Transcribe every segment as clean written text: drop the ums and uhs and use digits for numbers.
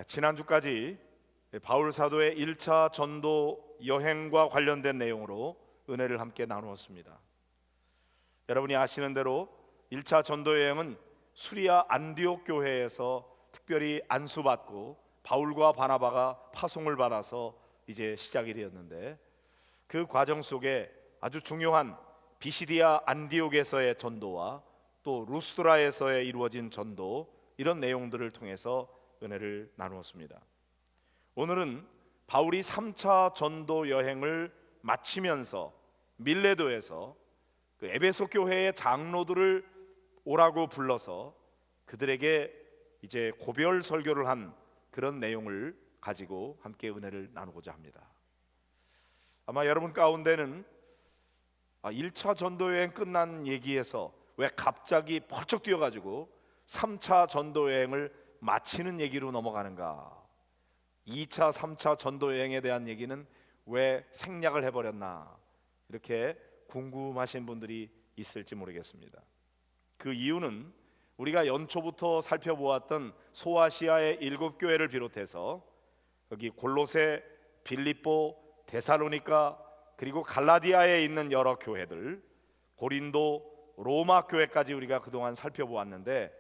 지난주까지 바울 사도의 1차 전도 여행과 관련된 내용으로 은혜를 함께 나누었습니다. 여러분이 아시는 대로 1차 전도 여행은 수리아 안디옥 교회에서 특별히 안수받고 바울과 바나바가 파송을 받아서 이제 시작이 되었는데, 그 과정 속에 아주 중요한 비시디아 안디옥에서의 전도와 또 루스드라에서의 이루어진 전도, 이런 내용들을 통해서 은혜를 나누었습니다. 오늘은 바울이 3차 전도 여행을 마치면서 밀레도에서 그 에베소 교회의 장로들을 오라고 불러서 그들에게 이제 고별 설교를 한 그런 내용을 가지고 함께 은혜를 나누고자 합니다. 아마 여러분 가운데는 1차 전도 여행 끝난 얘기에서 왜 갑자기 벌쩍 뛰어가지고 3차 전도 여행을 마치는 얘기로 넘어가는가, 2차, 3차 전도 여행에 대한 얘기는 왜 생략을 해버렸나, 이렇게 궁금하신 분들이 있을지 모르겠습니다. 그 이유는 우리가 연초부터 살펴보았던 소아시아의 7교회를 비롯해서 여기 골로새, 빌립보, 데살로니가, 그리고 갈라디아에 있는 여러 교회들, 고린도, 로마 교회까지 우리가 그동안 살펴보았는데,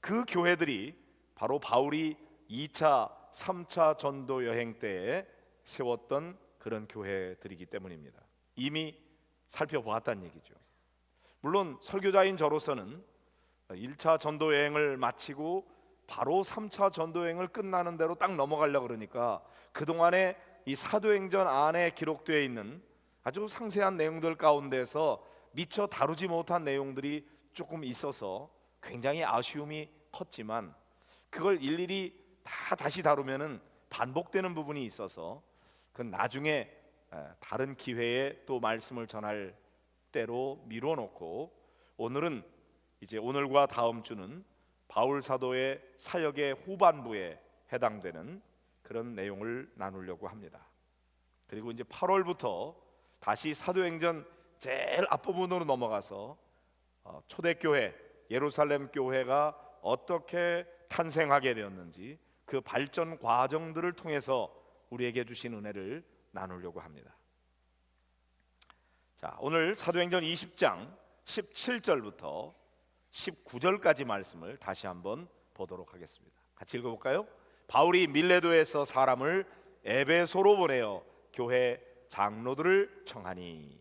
그 교회들이 바로 바울이 2차, 3차 전도 여행 때에 세웠던 그런 교회들이기 때문입니다. 이미 살펴보았다는 얘기죠. 물론 설교자인 저로서는 1차 전도 여행을 마치고 바로 3차 전도 여행을 끝나는 대로 딱 넘어가려고 그러니까 그동안에 이 사도행전 안에 기록되어 있는 아주 상세한 내용들 가운데서 미처 다루지 못한 내용들이 조금 있어서 굉장히 아쉬움이 컸지만, 그걸 일일이 다 다시 다루면은 반복되는 부분이 있어서 그건 나중에 다른 기회에 또 말씀을 전할 때로 미루어 놓고, 오늘은 이제 오늘과 다음 주는 바울 사도의 사역의 후반부에 해당되는 그런 내용을 나누려고 합니다. 그리고 이제 8월부터 다시 사도행전 제일 앞부분으로 넘어가서 초대교회 예루살렘 교회가 어떻게 탄생하게 되었는지, 그 발전 과정들을 통해서 우리에게 주신 은혜를 나누려고 합니다. 자, 오늘 사도행전 20장 17절부터 19절까지 말씀을 다시 한번 보도록 하겠습니다. 같이 읽어볼까요? 바울이 밀레도에서 사람을 에베소로 보내어 교회 장로들을 청하니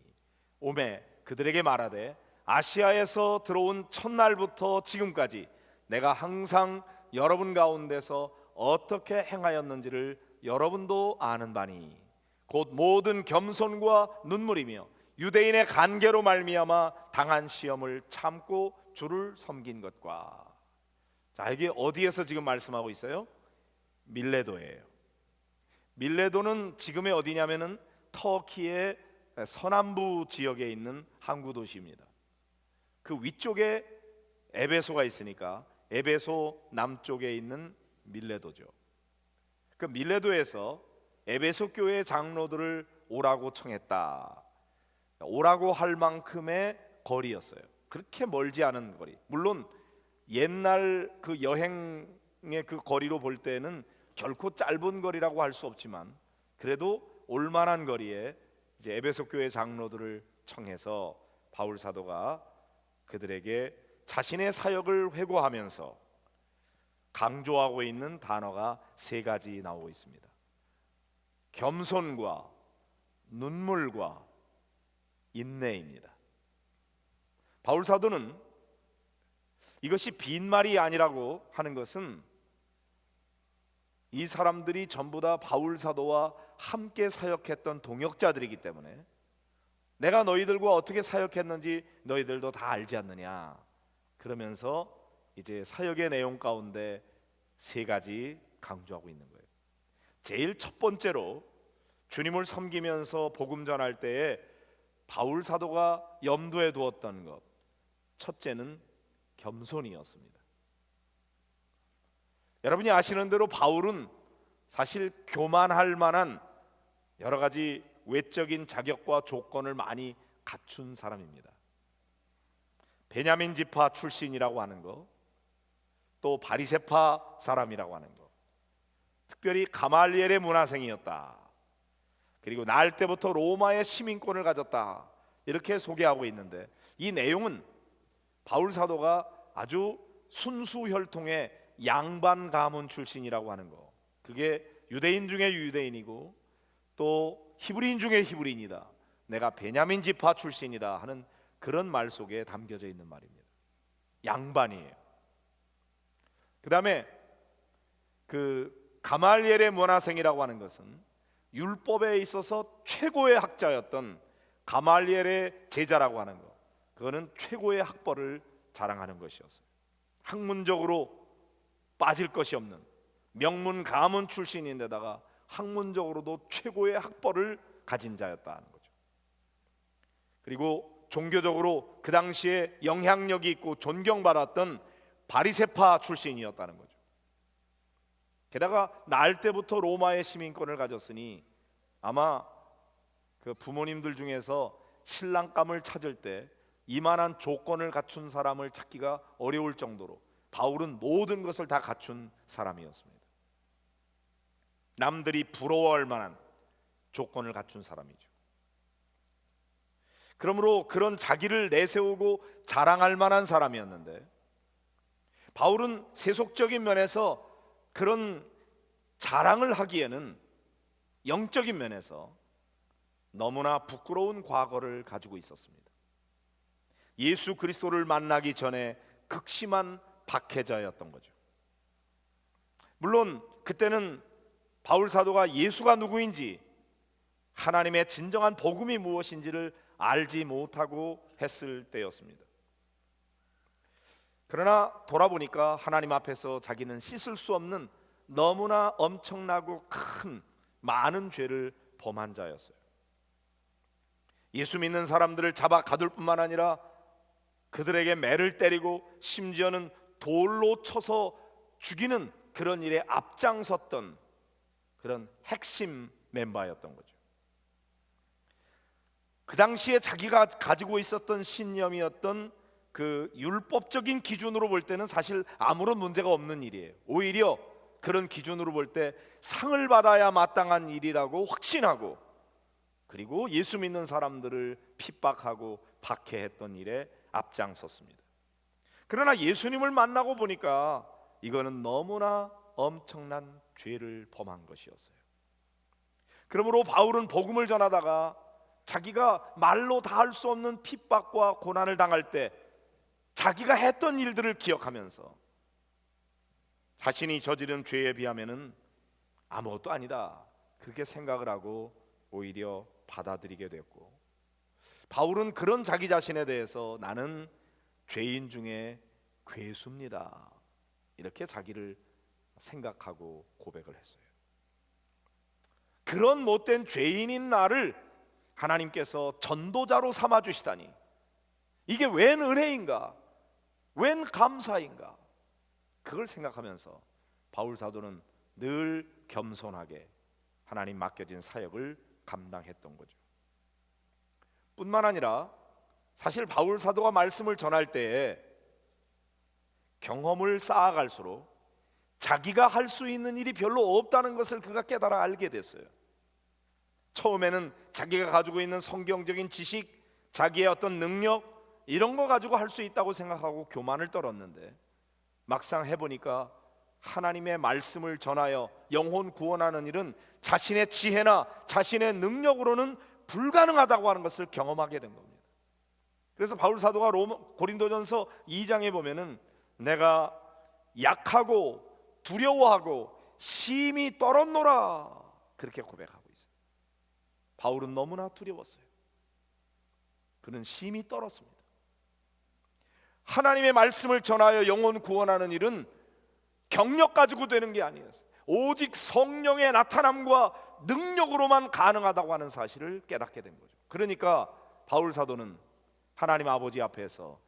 오매 그들에게 말하되, 아시아에서 들어온 첫날부터 지금까지 내가 항상 여러분 가운데서 어떻게 행하였는지를 여러분도 아는 바니, 곧 모든 겸손과 눈물이며 유대인의 간계로 말미암아 당한 시험을 참고 주를 섬긴 것과. 자, 이게 어디에서 지금 말씀하고 있어요? 밀레도예요. 밀레도는 지금의 어디냐면은 터키의 서남부 지역에 있는 항구 도시입니다. 그 위쪽에 에베소가 있으니까 에베소 남쪽에 있는 밀레도죠. 그 밀레도에서 에베소 교회 장로들을 오라고 청했다. 오라고 할 만큼의 거리였어요. 그렇게 멀지 않은 거리. 물론 옛날 그 여행의 그 거리로 볼 때는 결코 짧은 거리라고 할 수 없지만, 그래도 올만한 거리에 이제 에베소 교회 장로들을 청해서 바울 사도가 그들에게 자신의 사역을 회고하면서 강조하고 있는 단어가 3가지 나오고 있습니다. 겸손과 눈물과 인내입니다. 바울 사도는 이것이 빈말이 아니라고 하는 것은 이 사람들이 전부 다 바울 사도와 함께 사역했던 동역자들이기 때문에 내가 너희들과 어떻게 사역했는지 너희들도 다 알지 않느냐, 그러면서 이제 사역의 내용 가운데 3가지 강조하고 있는 거예요. 제일 첫 번째로 주님을 섬기면서 복음 전할 때에 바울 사도가 염두에 두었던 것, 첫째는 겸손이었습니다. 여러분이 아시는 대로 바울은 사실 교만할 만한 여러 가지 외적인 자격과 조건을 많이 갖춘 사람입니다. 베냐민 지파 출신이라고 하는 거, 또 바리새파 사람이라고 하는 거, 특별히 가말리엘의 문화생이었다. 그리고 날 때부터 로마의 시민권을 가졌다. 이렇게 소개하고 있는데, 이 내용은 바울 사도가 아주 순수 혈통의 양반 가문 출신이라고 하는 거, 그게 유대인 중에 유대인이고 또 히브리인 중에 히브리인이다, 내가 베냐민 지파 출신이다 하는 그런 말 속에 담겨져 있는 말입니다. 양반이에요. 그 다음에 그 가말리엘의 문화생이라고 하는 것은 율법에 있어서 최고의 학자였던 가말리엘의 제자라고 하는 것, 그거는 최고의 학벌을 자랑하는 것이었어요. 학문적으로 빠질 것이 없는 명문 가문 출신인데다가 학문적으로도 최고의 학벌을 가진 자였다는 거죠. 그리고 종교적으로 그 당시에 영향력이 있고 존경받았던 바리새파 출신이었다는 거죠. 게다가 날 때부터 로마의 시민권을 가졌으니 아마 그 부모님들 중에서 신랑감을 찾을 때 이만한 조건을 갖춘 사람을 찾기가 어려울 정도로 바울은 모든 것을 다 갖춘 사람이었습니다. 남들이 부러워할 만한 조건을 갖춘 사람이죠. 그러므로 그런 자기를 내세우고 자랑할 만한 사람이었는데, 바울은 세속적인 면에서 그런 자랑을 하기에는 영적인 면에서 너무나 부끄러운 과거를 가지고 있었습니다. 예수 그리스도를 만나기 전에 극심한 박해자였던 거죠. 물론 그때는 바울 사도가 예수가 누구인지, 하나님의 진정한 복음이 무엇인지를 알지 못하고 했을 때였습니다. 그러나 돌아보니까 하나님 앞에서 자기는 씻을 수 없는 너무나 엄청나고 큰 많은 죄를 범한 자였어요. 예수 믿는 사람들을 잡아 가둘 뿐만 아니라 그들에게 매를 때리고 심지어는 돌로 쳐서 죽이는 그런 일에 앞장섰던 그런 핵심 멤버였던 거죠. 그 당시에 자기가 가지고 있었던 신념이었던 그 율법적인 기준으로 볼 때는 사실 아무런 문제가 없는 일이에요. 오히려 그런 기준으로 볼 때 상을 받아야 마땅한 일이라고 확신하고, 그리고 예수 믿는 사람들을 핍박하고 박해했던 일에 앞장섰습니다. 그러나 예수님을 만나고 보니까 이거는 너무나 엄청난 죄를 범한 것이었어요. 그러므로 바울은 복음을 전하다가 자기가 말로 다 할 수 없는 핍박과 고난을 당할 때 자기가 했던 일들을 기억하면서 자신이 저지른 죄에 비하면은 아무것도 아니다, 그렇게 생각을 하고 오히려 받아들이게 됐고, 바울은 그런 자기 자신에 대해서 나는 죄인 중에 괴수입니다, 이렇게 자기를 생각하고 고백을 했어요. 그런 못된 죄인인 나를 하나님께서 전도자로 삼아주시다니, 이게 웬 은혜인가, 웬 감사인가, 그걸 생각하면서 바울 사도는 늘 겸손하게 하나님 맡겨진 사역을 감당했던 거죠. 뿐만 아니라 사실 바울 사도가 말씀을 전할 때에 경험을 쌓아갈수록 자기가 할 수 있는 일이 별로 없다는 것을 그가 깨달아 알게 됐어요. 처음에는 자기가 가지고 있는 성경적인 지식, 자기의 어떤 능력, 이런 거 가지고 할 수 있다고 생각하고 교만을 떨었는데, 막상 해보니까 하나님의 말씀을 전하여 영혼 구원하는 일은 자신의 지혜나 자신의 능력으로는 불가능하다고 하는 것을 경험하게 된 겁니다. 그래서 바울 사도가 고린도전서 2장에 보면은 내가 약하고 두려워하고 심히 떨었노라, 그렇게 고백하고 있어요. 바울은 너무나 두려웠어요. 그는 심히 떨었습니다. 하나님의 말씀을 전하여 영혼 구원하는 일은 경력 가지고 되는 게 아니었어요. 오직 성령의 나타남과 능력으로만 가능하다고 하는 사실을 깨닫게 된 거죠. 그러니까 바울 사도는 하나님 아버지 앞에서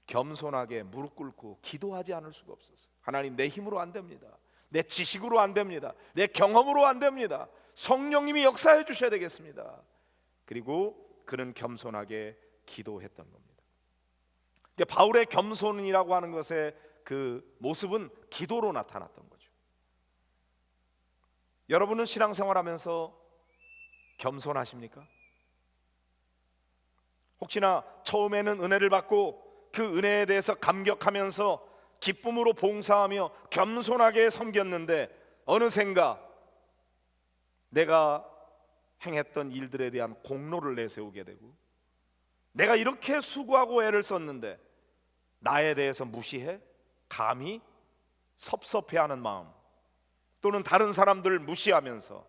겸손하게 무릎 꿇고 기도하지 않을 수가 없었어요. 하나님, 내 힘으로 안 됩니다. 내 지식으로 안 됩니다. 내 경험으로 안 됩니다. 성령님이 역사해 주셔야 되겠습니다. 그리고 그는 겸손하게 기도했던 겁니다. 바울의 겸손이라고 하는 것의 그 모습은 기도로 나타났던 거죠. 여러분은 신앙생활하면서 겸손하십니까? 혹시나 처음에는 은혜를 받고 그 은혜에 대해서 감격하면서 기쁨으로 봉사하며 겸손하게 섬겼는데 어느샌가 내가 행했던 일들에 대한 공로를 내세우게 되고, 내가 이렇게 수고하고 애를 썼는데 나에 대해서 무시해? 감히? 섭섭해하는 마음, 또는 다른 사람들을 무시하면서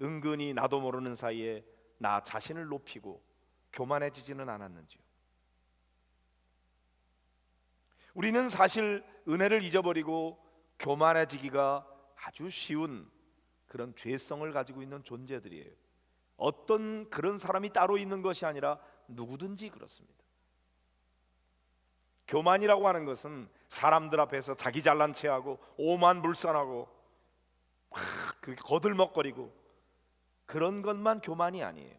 은근히 나도 모르는 사이에 나 자신을 높이고 교만해지지는 않았는지요? 우리는 사실 은혜를 잊어버리고 교만해지기가 아주 쉬운 그런 죄성을 가지고 있는 존재들이에요. 어떤 그런 사람이 따로 있는 것이 아니라 누구든지 그렇습니다. 교만이라고 하는 것은 사람들 앞에서 자기 잘난 체하고 오만불선하고 막 그렇게 거들먹거리고 그런 것만 교만이 아니에요.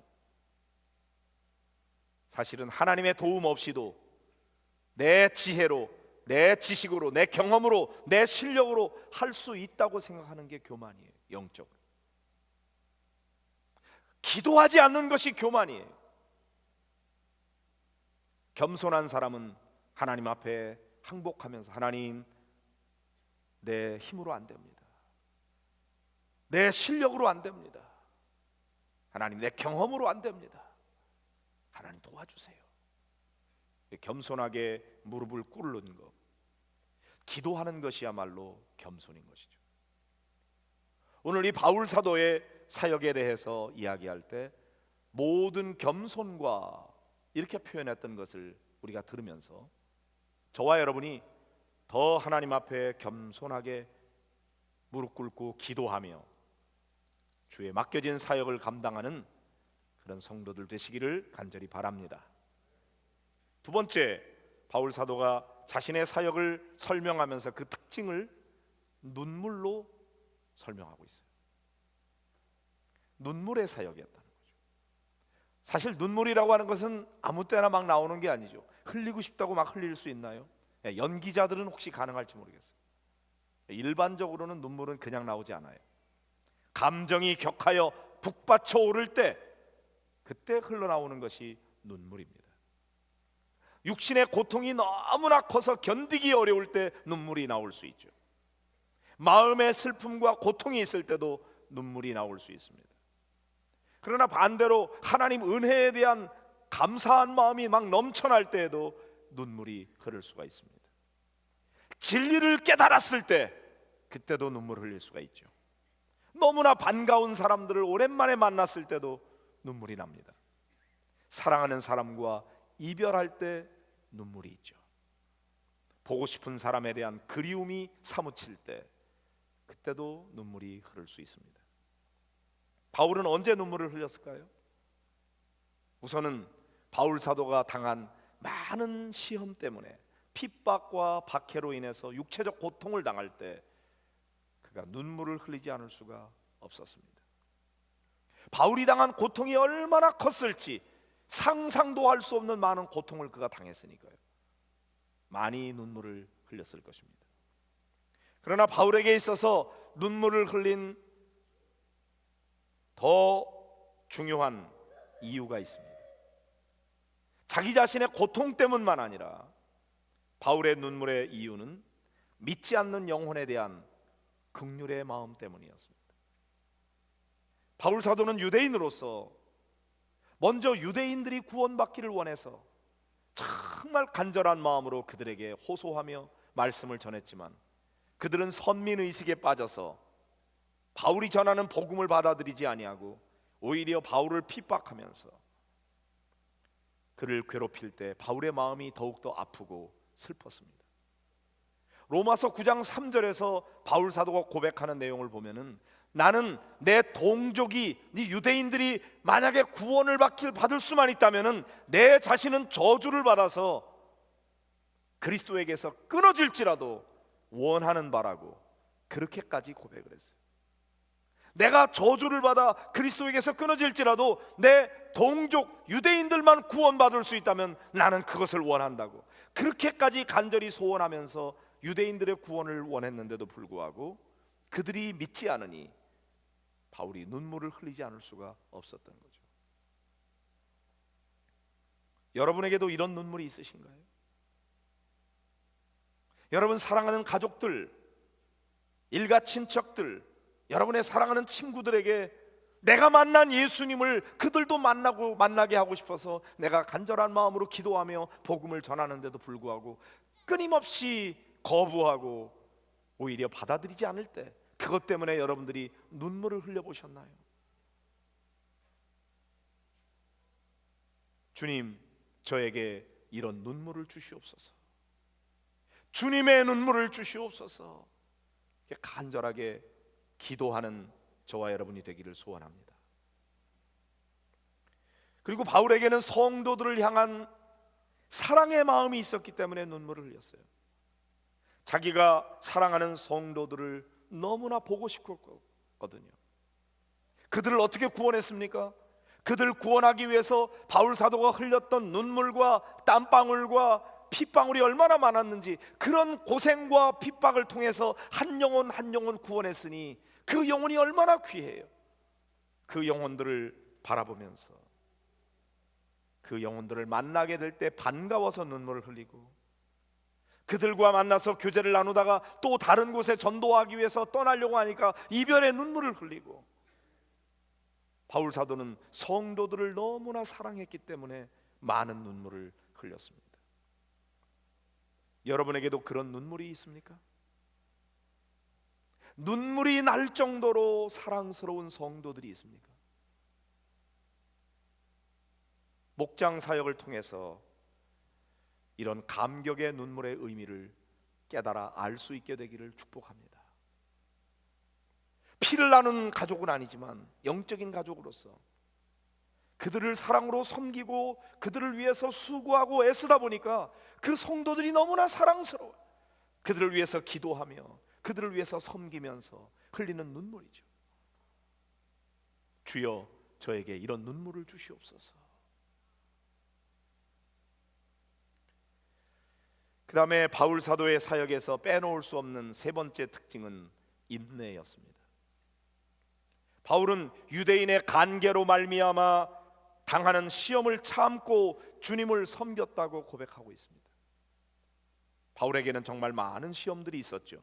사실은 하나님의 도움 없이도 내 지혜로, 내 지식으로, 내 경험으로, 내 실력으로 할 수 있다고 생각하는 게 교만이에요. 영적으로 기도하지 않는 것이 교만이에요. 겸손한 사람은 하나님 앞에 항복하면서, 하나님, 내 힘으로 안 됩니다. 내 실력으로 안 됩니다. 하나님, 내 경험으로 안 됩니다. 하나님 도와주세요. 겸손하게 무릎을 꿇는 것, 기도하는 것이야말로 겸손인 것이죠. 오늘 이 바울 사도의 사역에 대해서 이야기할 때 모든 겸손과 이렇게 표현했던 것을 우리가 들으면서 저와 여러분이 더 하나님 앞에 겸손하게 무릎 꿇고 기도하며 주의 맡겨진 사역을 감당하는 그런 성도들 되시기를 간절히 바랍니다. 두 번째, 바울 사도가 자신의 사역을 설명하면서 그 특징을 눈물로 설명하고 있어요. 눈물의 사역이었다는 거죠. 사실 눈물이라고 하는 것은 아무 때나 막 나오는 게 아니죠. 흘리고 싶다고 막 흘릴 수 있나요? 연기자들은 혹시 가능할지 모르겠어요. 일반적으로는 눈물은 그냥 나오지 않아요. 감정이 격하여 북받쳐 오를 때, 그때 흘러나오는 것이 눈물입니다. 육신의 고통이 너무나 커서 견디기 어려울 때 눈물이 나올 수 있죠. 마음의 슬픔과 고통이 있을 때도 눈물이 나올 수 있습니다. 그러나 반대로 하나님 은혜에 대한 감사한 마음이 막 넘쳐날 때에도 눈물이 흐를 수가 있습니다. 진리를 깨달았을 때 그때도 눈물을 흘릴 수가 있죠. 너무나 반가운 사람들을 오랜만에 만났을 때도 눈물이 납니다. 사랑하는 사람과 이별할 때 눈물이 있죠. 보고 싶은 사람에 대한 그리움이 사무칠 때 그때도 눈물이 흐를 수 있습니다. 바울은 언제 눈물을 흘렸을까요? 우선은 바울 사도가 당한 많은 시험 때문에, 핍박과 박해로 인해서 육체적 고통을 당할 때 그가 눈물을 흘리지 않을 수가 없었습니다. 바울이 당한 고통이 얼마나 컸을지 상상도 할 수 없는 많은 고통을 그가 당했으니까요. 많이 눈물을 흘렸을 것입니다. 그러나 바울에게 있어서 눈물을 흘린 더 중요한 이유가 있습니다. 자기 자신의 고통 때문만 아니라 바울의 눈물의 이유는 믿지 않는 영혼에 대한 긍휼의 마음 때문이었습니다. 바울 사도는 유대인으로서 먼저 유대인들이 구원받기를 원해서 정말 간절한 마음으로 그들에게 호소하며 말씀을 전했지만, 그들은 선민의식에 빠져서 바울이 전하는 복음을 받아들이지 아니하고 오히려 바울을 핍박하면서 그를 괴롭힐 때 바울의 마음이 더욱더 아프고 슬펐습니다. 로마서 9장 3절에서 바울 사도가 고백하는 내용을 보면은, 나는 내 동족이, 네 유대인들이 만약에 구원을 받을 수만 있다면은 내 자신은 저주를 받아서 그리스도에게서 끊어질지라도 원하는 바라고 그렇게까지 고백을 했어요. 내가 저주를 받아 그리스도에게서 끊어질지라도 내 동족 유대인들만 구원받을 수 있다면 나는 그것을 원한다고 그렇게까지 간절히 소원하면서 유대인들의 구원을 원했는데도 불구하고 그들이 믿지 않으니 바울이 눈물을 흘리지 않을 수가 없었던 거죠. 여러분에게도 이런 눈물이 있으신가요? 여러분 사랑하는 가족들, 일가 친척들, 여러분의 사랑하는 친구들에게 내가 만난 예수님을 그들도 만나게 하고 싶어서 내가 간절한 마음으로 기도하며 복음을 전하는데도 불구하고 끊임없이 거부하고 오히려 받아들이지 않을 때, 그것 때문에 여러분들이 눈물을 흘려보셨나요? 주님, 저에게 이런 눈물을 주시옵소서. 주님의 눈물을 주시옵소서. 간절하게 기도하는 저와 여러분이 되기를 소원합니다. 그리고 바울에게는 성도들을 향한 사랑의 마음이 있었기 때문에 눈물을 흘렸어요. 자기가 사랑하는 성도들을 너무나 보고 싶었거든요. 그들을 어떻게 구원했습니까? 그들 구원하기 위해서 바울 사도가 흘렸던 눈물과 땀방울과 핏방울이 얼마나 많았는지, 그런 고생과 핍박을 통해서 한 영혼 한 영혼 구원했으니 그 영혼이 얼마나 귀해요. 그 영혼들을 바라보면서 그 영혼들을 만나게 될 때 반가워서 눈물을 흘리고, 그들과 만나서 교제를 나누다가 또 다른 곳에 전도하기 위해서 떠나려고 하니까 이별의 눈물을 흘리고, 바울 사도는 성도들을 너무나 사랑했기 때문에 많은 눈물을 흘렸습니다. 여러분에게도 그런 눈물이 있습니까? 눈물이 날 정도로 사랑스러운 성도들이 있습니까? 목장 사역을 통해서 이런 감격의 눈물의 의미를 깨달아 알 수 있게 되기를 축복합니다. 피를 나눈 가족은 아니지만 영적인 가족으로서 그들을 사랑으로 섬기고 그들을 위해서 수고하고 애쓰다 보니까 그 성도들이 너무나 사랑스러워요. 그들을 위해서 기도하며 그들을 위해서 섬기면서 흘리는 눈물이죠. 주여, 저에게 이런 눈물을 주시옵소서. 그 다음에 바울 사도의 사역에서 빼놓을 수 없는 세 번째 특징은 인내였습니다. 바울은 유대인의 간계로 말미암아 당하는 시험을 참고 주님을 섬겼다고 고백하고 있습니다. 바울에게는 정말 많은 시험들이 있었죠.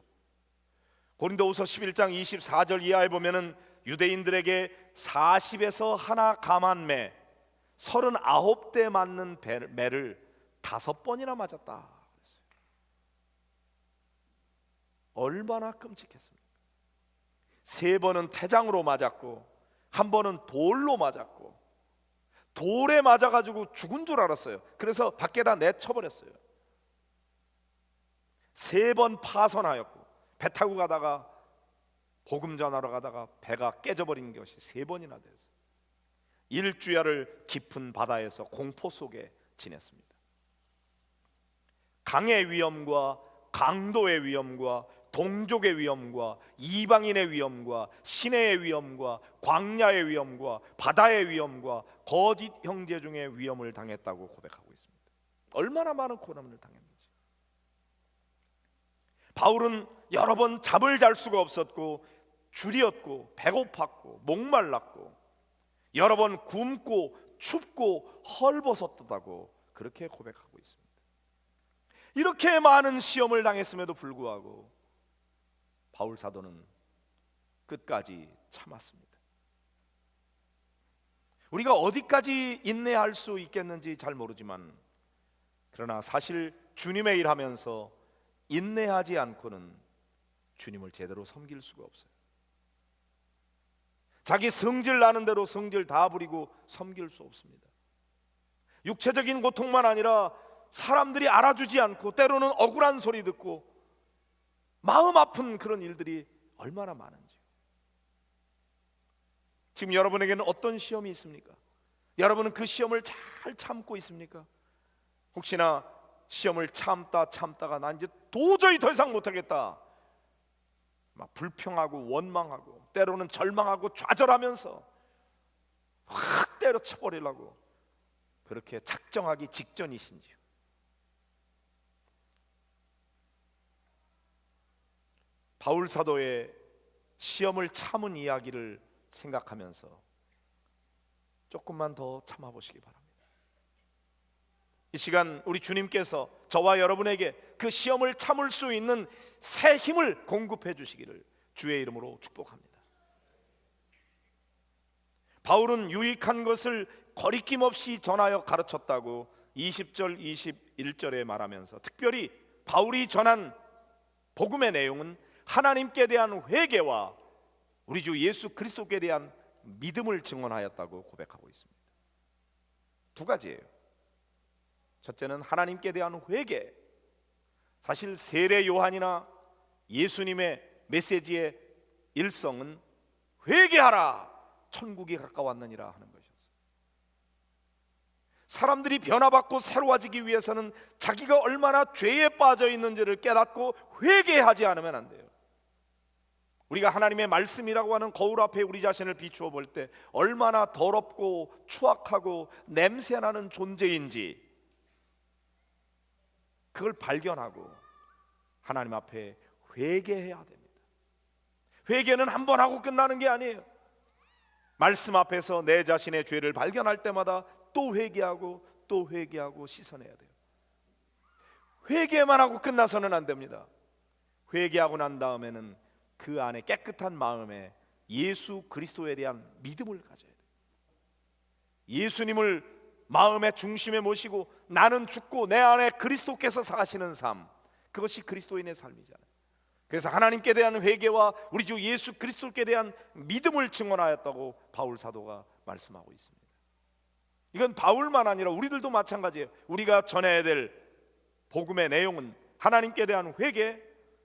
고린도후서 11장 24절 이하에 보면은 유대인들에게 40에서 하나 감한 39대 맞는 매를 5번이나 맞았다. 얼마나 끔찍했습니까? 3번은 태장으로 맞았고 1번은 돌로 맞았고, 돌에 맞아가지고 죽은 줄 알았어요. 그래서 밖에다 내쳐버렸어요. 3번 파선하였고, 배 타고 가다가 복음 전하러 가다가 배가 깨져버린 것이 3번이나 됐어요. 일주야를 깊은 바다에서 공포 속에 지냈습니다. 강의 위험과 강도의 위험과 동족의 위험과 이방인의 위험과 시내의 위험과 광야의 위험과 바다의 위험과 거짓 형제 중의 위험을 당했다고 고백하고 있습니다. 얼마나 많은 고난을 당했는지. 바울은 여러 번 잠을 잘 수가 없었고, 줄이었고, 배고팠고, 목말랐고, 여러 번 굶고 춥고 헐벗었다고 그렇게 고백하고 있습니다. 이렇게 많은 시험을 당했음에도 불구하고 바울 사도는 끝까지 참았습니다. 우리가 어디까지 인내할 수 있겠는지 잘 모르지만, 그러나 사실 주님의 일하면서 인내하지 않고는 주님을 제대로 섬길 수가 없어요. 자기 성질 나는 대로 성질 다 부리고 섬길 수 없습니다. 육체적인 고통만 아니라 사람들이 알아주지 않고 때로는 억울한 소리 듣고 마음 아픈 그런 일들이 얼마나 많은지. 지금 여러분에게는 어떤 시험이 있습니까? 여러분은 그 시험을 잘 참고 있습니까? 혹시나 시험을 참다가 난 이제 도저히 더 이상 못하겠다, 막 불평하고 원망하고 때로는 절망하고 좌절하면서 확 때려쳐버리려고 그렇게 작정하기 직전이신지요? 바울 사도의 시험을 참은 이야기를 생각하면서 조금만 더 참아보시기 바랍니다. 이 시간 우리 주님께서 저와 여러분에게 그 시험을 참을 수 있는 새 힘을 공급해 주시기를 주의 이름으로 축복합니다. 바울은 유익한 것을 거리낌 없이 전하여 가르쳤다고 20절 21절에 말하면서, 특별히 바울이 전한 복음의 내용은 하나님께 대한 회개와 우리 주 예수 그리스도께 대한 믿음을 증언하였다고 고백하고 있습니다. 두 가지예요. 첫째는 하나님께 대한 회개. 사실 세례 요한이나 예수님의 메시지의 일성은 회개하라, 천국이 가까웠느니라 하는 것이었어요. 사람들이 변화받고 새로워지기 위해서는 자기가 얼마나 죄에 빠져 있는지를 깨닫고 회개하지 않으면 안 돼요. 우리가 하나님의 말씀이라고 하는 거울 앞에 우리 자신을 비추어 볼 때 얼마나 더럽고 추악하고 냄새나는 존재인지 그걸 발견하고 하나님 앞에 회개해야 됩니다. 회개는 한 번 하고 끝나는 게 아니에요. 말씀 앞에서 내 자신의 죄를 발견할 때마다 또 회개하고 또 회개하고 씻어내야 돼요. 회개만 하고 끝나서는 안 됩니다. 회개하고 난 다음에는 그 안에 깨끗한 마음에 예수 그리스도에 대한 믿음을 가져야 돼요. 예수님을 마음의 중심에 모시고 나는 죽고 내 안에 그리스도께서 사시는 삶, 그것이 그리스도인의 삶이잖아요. 그래서 하나님께 대한 회개와 우리 주 예수 그리스도께 대한 믿음을 증언하였다고 바울 사도가 말씀하고 있습니다. 이건 바울만 아니라 우리들도 마찬가지예요. 우리가 전해야 될 복음의 내용은 하나님께 대한 회개,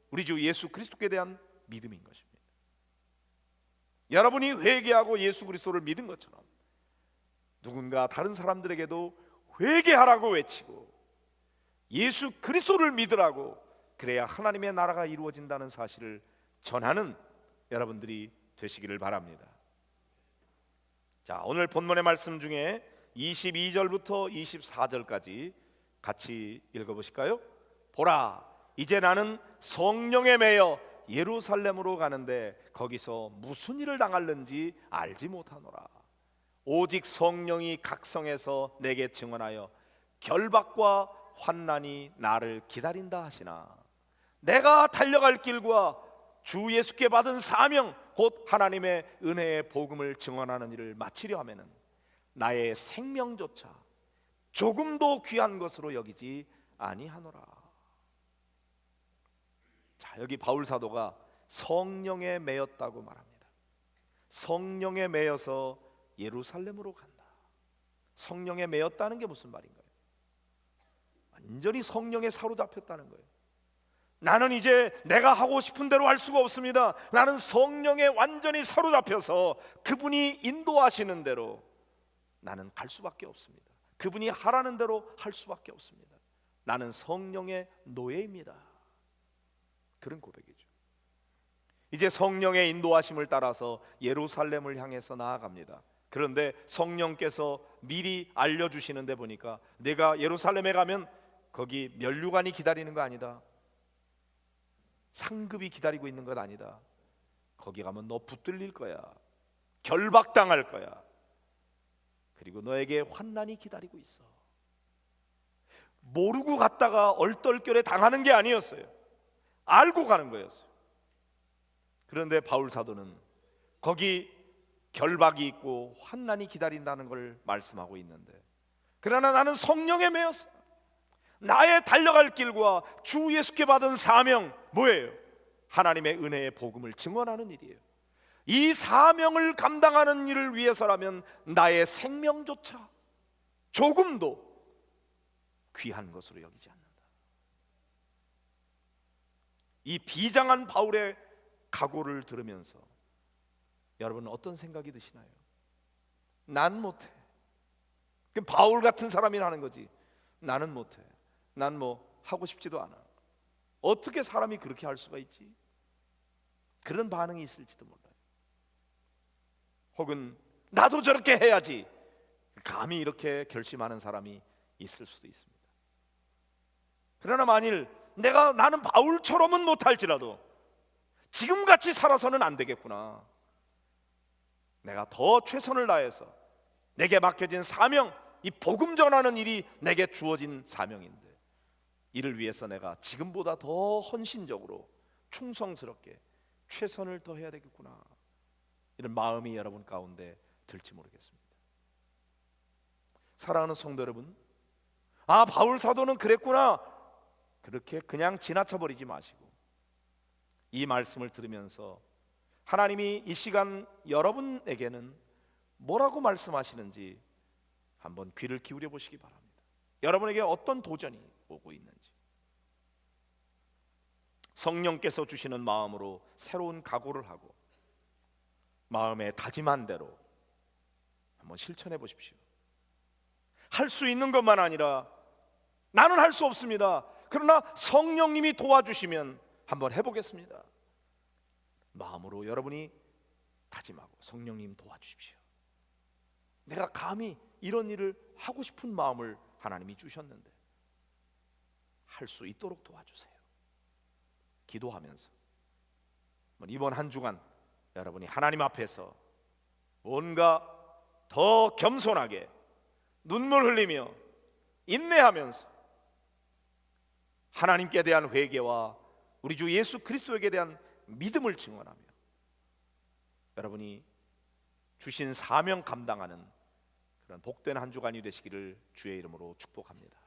우리 주 예수 그리스도께 대한 믿음인 것입니다. 여러분이 회개하고 예수 그리스도를 믿은 것처럼 누군가 다른 사람들에게도 회개하라고 외치고 예수 그리스도를 믿으라고, 그래야 하나님의 나라가 이루어진다는 사실을 전하는 여러분들이 되시기를 바랍니다. 자, 오늘 본문의 말씀 중에 22절부터 24절까지 같이 읽어보실까요? 보라, 이제 나는 성령에 매여 예루살렘으로 가는데 거기서 무슨 일을 당할는지 알지 못하노라. 오직 성령이 각 성에서 내게 증언하여 결박과 환난이 나를 기다린다 하시나, 내가 달려갈 길과 주 예수께 받은 사명, 곧 하나님의 은혜의 복음을 증언하는 일을 마치려 하면은 나의 생명조차 조금도 귀한 것으로 여기지 아니하노라. 자, 여기 바울 사도가 성령에 매였다고 말합니다. 성령에 매여서 예루살렘으로 간다. 성령에 매였다는 게 무슨 말인가요? 완전히 성령에 사로잡혔다는 거예요. 나는 이제 내가 하고 싶은 대로 할 수가 없습니다. 나는 성령에 완전히 사로잡혀서 그분이 인도하시는 대로 나는 갈 수밖에 없습니다. 그분이 하라는 대로 할 수밖에 없습니다. 나는 성령의 노예입니다. 그런 고백이죠. 이제 성령의 인도하심을 따라서 예루살렘을 향해서 나아갑니다. 그런데 성령께서 미리 알려주시는데 보니까 내가 예루살렘에 가면 거기 면류관이 기다리는 거 아니다, 상급이 기다리고 있는 것 아니다, 거기 가면 너 붙들릴 거야, 결박당할 거야, 그리고 너에게 환난이 기다리고 있어. 모르고 갔다가 얼떨결에 당하는 게 아니었어요. 알고 가는 거였어요. 그런데 바울 사도는 거기 결박이 있고 환난이 기다린다는 걸 말씀하고 있는데, 그러나 나는 성령에 매였어. 나의 달려갈 길과 주 예수께 받은 사명 뭐예요? 하나님의 은혜의 복음을 증언하는 일이에요. 이 사명을 감당하는 일을 위해서라면 나의 생명조차 조금도 귀한 것으로 여기지 않는다. 이 비장한 바울의 각오를 들으면서 여러분은 어떤 생각이 드시나요? 난 못해. 그 바울 같은 사람이 하는 거지. 나는 못해. 난 뭐 하고 싶지도 않아. 어떻게 사람이 그렇게 할 수가 있지? 그런 반응이 있을지도 몰라요. 혹은 나도 저렇게 해야지, 감히 이렇게 결심하는 사람이 있을 수도 있습니다. 그러나 만일 나는 바울처럼은 못할지라도 지금같이 살아서는 안 되겠구나, 내가 더 최선을 다해서 내게 맡겨진 사명, 이 복음 전하는 일이 내게 주어진 사명인데 이를 위해서 내가 지금보다 더 헌신적으로 충성스럽게 최선을 더해야 되겠구나, 이런 마음이 여러분 가운데 들지 모르겠습니다. 사랑하는 성도 여러분, 바울 사도는 그랬구나, 그렇게 그냥 지나쳐 버리지 마시고 이 말씀을 들으면서 하나님이 이 시간 여러분에게는 뭐라고 말씀하시는지 한번 귀를 기울여 보시기 바랍니다. 여러분에게 어떤 도전이 오고 있는지, 성령께서 주시는 마음으로 새로운 각오를 하고 마음에 다짐한 대로 한번 실천해 보십시오. 할 수 있는 것만 아니라 나는 할 수 없습니다, 그러나 성령님이 도와주시면 한번 해보겠습니다, 마음으로 여러분이 다짐하고 성령님 도와주십시오. 내가 감히 이런 일을 하고 싶은 마음을 하나님이 주셨는데 할 수 있도록 도와주세요. 기도하면서 이번 한 주간 여러분이 하나님 앞에서 뭔가 더 겸손하게 눈물 흘리며 인내하면서 하나님께 대한 회개와 우리 주 예수 그리스도에게 대한 믿음을 증언하며 여러분이 주신 사명 감당하는 그런 복된 한 주간이 되시기를 주의 이름으로 축복합니다.